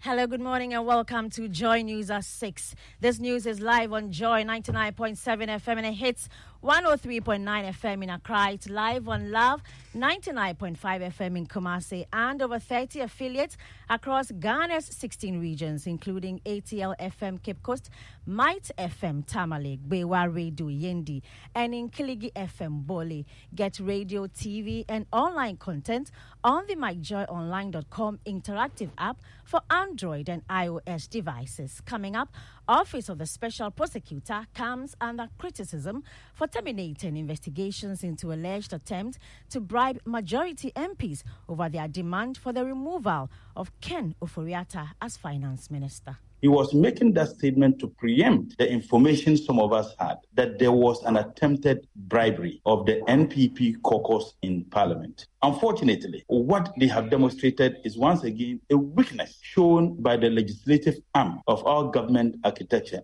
Hello, good morning and welcome to Joy News at 6. This news is live on Joy 99.7 FM and it hits 103.9 FM in Accra. It's live on Love 99.5 FM in Kumasi and over 30 affiliates across Ghana's 16 regions, including ATL FM Cape Coast, Might FM Tamale, Bewa Radio Yendi, and in Kiligi FM Bole. Get radio, TV, and online content on the myjoyonline.com interactive app for Android and iOS devices. Coming up, Office of the Special Prosecutor comes under criticism for terminating investigations into alleged attempt to bribe majority MPs over their demand for the removal of Ken Ofori-Atta as finance minister. He was making that statement to preempt the information some of us had that there was an attempted bribery of the NPP caucus in Parliament. Unfortunately, what they have demonstrated is once again a weakness shown by the legislative arm of our government architecture.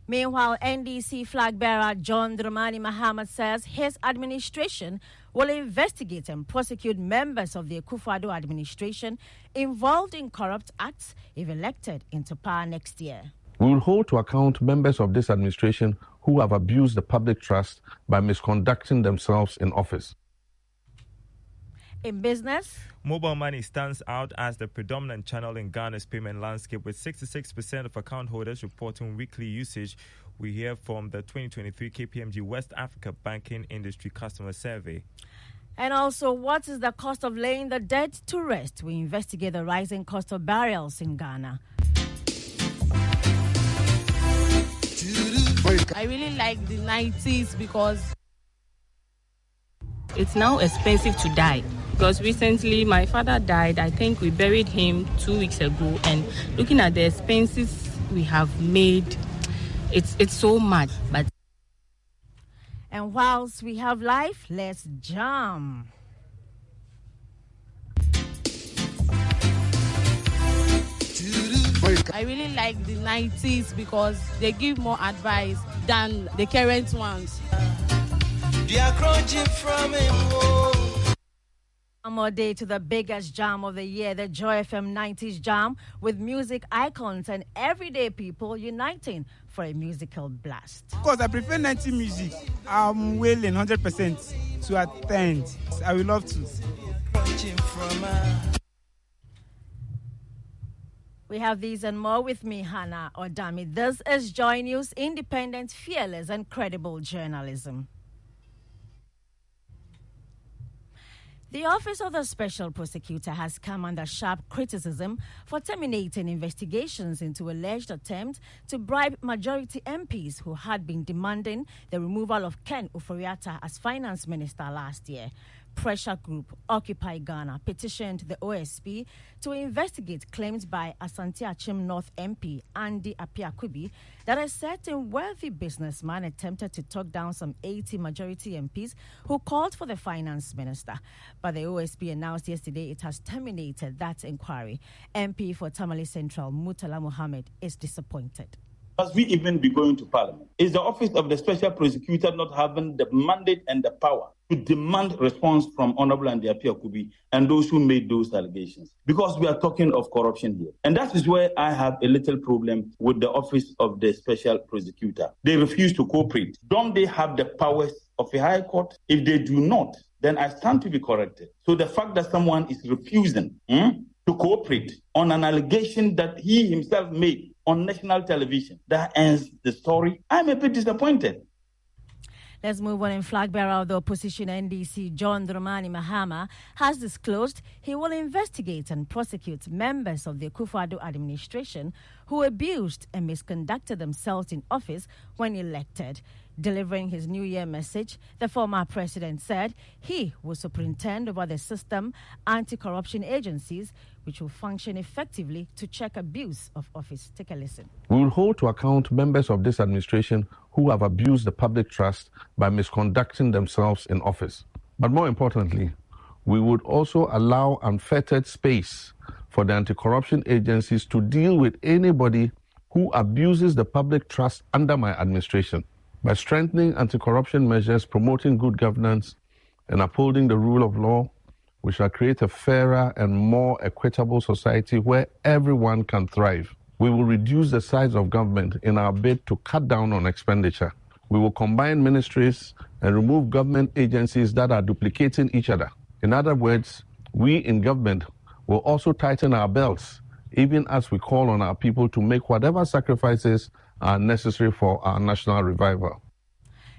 Meanwhile, NDC flag bearer John Dramani Mahama says his administration will investigate and prosecute members of the Akufo-Addo administration involved in corrupt acts if elected into power next year. We will hold to account members of this administration who have abused the public trust by misconducting themselves in office. In business, mobile money stands out as the predominant channel in Ghana's payment landscape, with 66% of account holders reporting weekly usage. We hear from the 2023 KPMG West Africa Banking Industry Customer Survey. And also, what is the cost of laying the dead to rest? We investigate the rising cost of burials in Ghana. I really like the 90s because it's now expensive to die. Because recently my father died. I think we buried him 2 weeks ago, and looking at the expenses we have made, it's so much. But and whilst we have life, let's jam. I really like the 90s because they give more advice than the current ones. One more day to the biggest jam of the year, the Joy FM 90s Jam, with music icons and everyday people uniting for a musical blast. Of course, I prefer 90s music. I'm willing 100% to attend. I would love to. We have these and more with me, Hannah Odami. This is Joy News, independent, fearless, and credible journalism. The Office of the Special Prosecutor has come under sharp criticism for terminating investigations into alleged attempt to bribe majority MPs who had been demanding the removal of Ken Ofori-Atta as finance minister last year. Pressure group Occupy Ghana petitioned the OSP to investigate claims by Asante Achim North MP Andy Apiakubi that a certain wealthy businessman attempted to talk down some 80 majority MPs who called for the finance minister. But the OSP announced yesterday it has terminated that inquiry. MP for Tamale Central Mutala Mohammed is disappointed. Must we even be going to Parliament? Is the Office of the Special Prosecutor not having the mandate and the power to demand response from Honorable Andy Apiakubi and those who made those allegations? Because we are talking of corruption here. And that is where I have a little problem with the Office of the Special Prosecutor. They refuse to cooperate. Don't they have the powers of a high court? If they do not, then I stand to be corrected. So the fact that someone is refusing to cooperate on an allegation that he himself made on national television, that ends the story. I'm a bit disappointed. Let's move on. In flag bearer of the opposition NDC, John Dramani Mahama, has disclosed he will investigate and prosecute members of the Akufo-Addo administration who abused and misconducted themselves in office when elected. Delivering his New Year message, the former president said he will superintend over the system anti-corruption agencies which will function effectively to check abuse of office. Take a listen. We will hold to account members of this administration who have abused the public trust by misconducting themselves in office. But more importantly, we would also allow unfettered space for the anti-corruption agencies to deal with anybody who abuses the public trust under my administration. By strengthening anti-corruption measures, promoting good governance, and upholding the rule of law, We shall create a fairer and more equitable society where everyone can thrive. We will reduce the size of government in our bid to cut down on expenditure. We will combine ministries and remove government agencies that are duplicating each other. In other words, we in government will also tighten our belts, even as we call on our people to make whatever sacrifices are necessary for our national revival.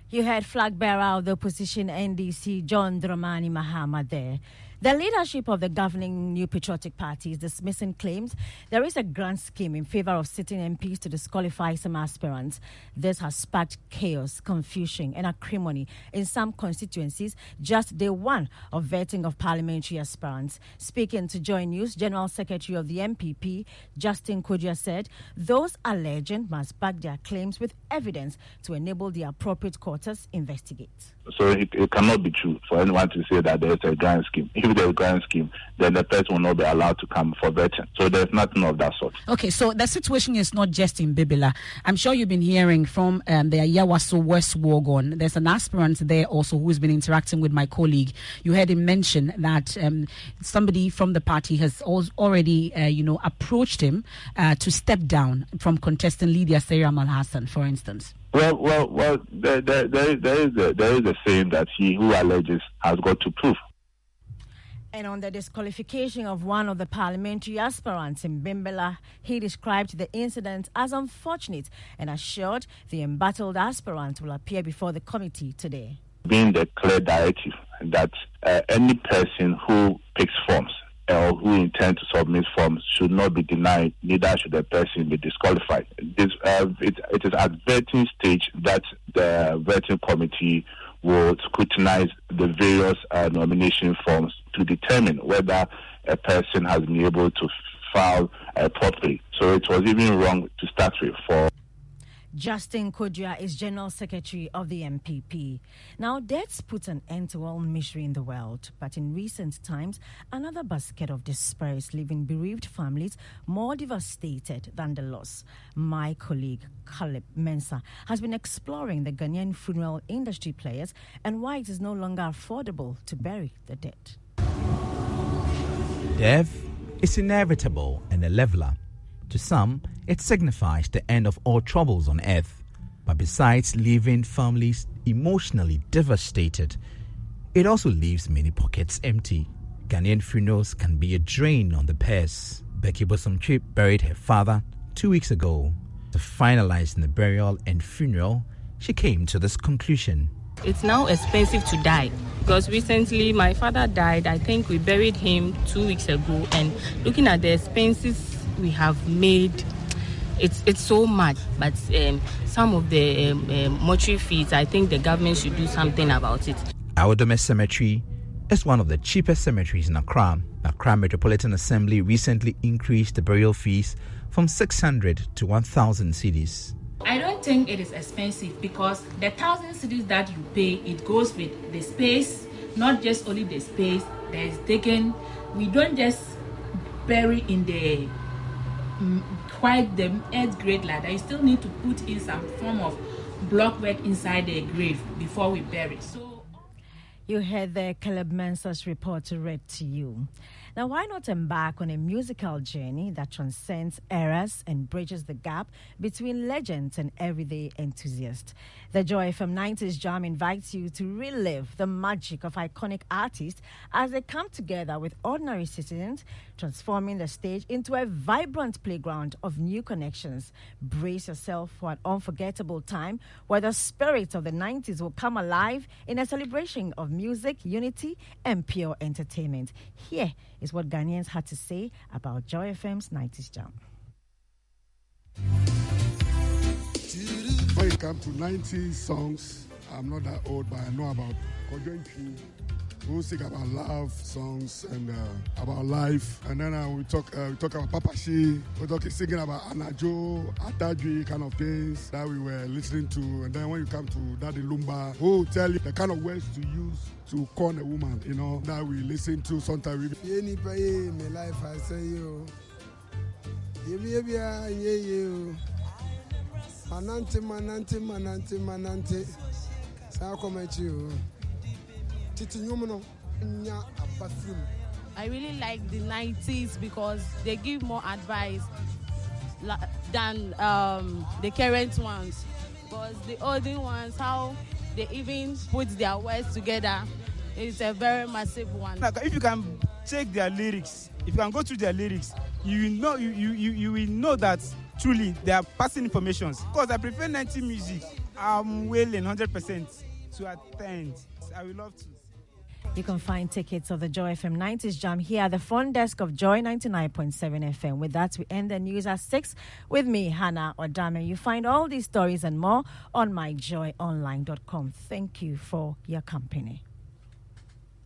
You heard flag bearer of the opposition NDC, John Dramani Mahama there. The leadership of the governing New Patriotic Party is dismissing claims there is a grand scheme in favor of sitting MPs to disqualify some aspirants. This has sparked chaos, confusion and acrimony in some constituencies just day one of vetting of parliamentary aspirants. Speaking to Joy News, General Secretary of the MPP, Justin Kodua, said those alleging must back their claims with evidence to enable the appropriate quarters investigate. So it cannot be true for anyone to say that there's a grand scheme. If there's a grand scheme, then the person will not be allowed to come for vetting. So there's nothing of that sort. Okay, so the situation is not just in Bibila. I'm sure you've been hearing from the Yawaso West Wogon. There's an aspirant there also who's been interacting with my colleague. You heard him mention that somebody from the party has already, approached him to step down from contesting Lydia Sarah Malhassan, for instance. Well. There is a saying that he who alleges has got to prove. And on the disqualification of one of the parliamentary aspirants in Bimbela, he described the incident as unfortunate and assured the embattled aspirant will appear before the committee today. Being the clear directive that any person who picks forms or who intend to submit forms should not be denied, neither should the person be disqualified. It is at vetting stage that the vetting committee will scrutinize the various nomination forms to determine whether a person has been able to file properly. So it was even wrong to start with for. Justin Kodua is General Secretary of the MPP. Now, deaths put an end to all misery in the world, but in recent times, another basket of despair is leaving bereaved families more devastated than the loss. My colleague, Caleb Mensah, has been exploring the Ghanaian funeral industry players and why it is no longer affordable to bury the dead. Death is inevitable and a leveler. To some, it signifies the end of all troubles on earth. But besides leaving families emotionally devastated, it also leaves many pockets empty. Ghanaian funerals can be a drain on the purse. Becky Bosomchip buried her father 2 weeks ago. To finalize the burial and funeral, she came to this conclusion. It's now expensive to die because recently my father died. I think we buried him 2 weeks ago, and looking at the expenses we have made, it's so much. But some of the mortuary fees, I think the government should do something about it. Our Dome Cemetery is one of the cheapest cemeteries in Accra. Accra Metropolitan Assembly recently increased the burial fees from 600 to 1,000 cedis. I don't think it is expensive because the 1,000 cedis that you pay, it goes with the space, not just only the space. There's digging. We don't just bury in the quite the earth grade like that. You still need to put in some form of block work inside the grave before we bury. So you heard the Caleb Mensah's report read to you. Now, why not embark on a musical journey that transcends eras and bridges the gap between legends and everyday enthusiasts? The Joy FM 90s Jam invites you to relive the magic of iconic artists as they come together with ordinary citizens, transforming the stage into a vibrant playground of new connections. Brace yourself for an unforgettable time where the spirit of the 90s will come alive in a celebration of music, unity, and pure entertainment. Here is what Ghanaians had to say about Joy FM's 90s Jam. When it comes to 90s songs, I'm not that old, but I know about Kojo Ntwi, who sing about love songs and about life. And then we talk about Papashi, we're singing about Anajo, Atadwi kind of things that we were listening to. And then when you come to Daddy Lumba, who will tell you the kind of words to use to call a woman, you know, that we listen to sometimes. My life, I say you. Manante. Sa komechi o. Titi nyumuno. I really like the 90s because they give more advice than the current ones. Because the older ones, how they even put their words together, is a very massive one. If you can check their lyrics, if you can go through their lyrics, you will know that truly they are passing information. Because I prefer 90 music. I'm willing 100% to attend. I would love to. You can find tickets of the Joy FM 90s Jam here at the front desk of Joy 99.7 FM. With that, we end the news at 6 with me, Hannah Odame. You find all these stories and more on myjoyonline.com. Thank you for your company.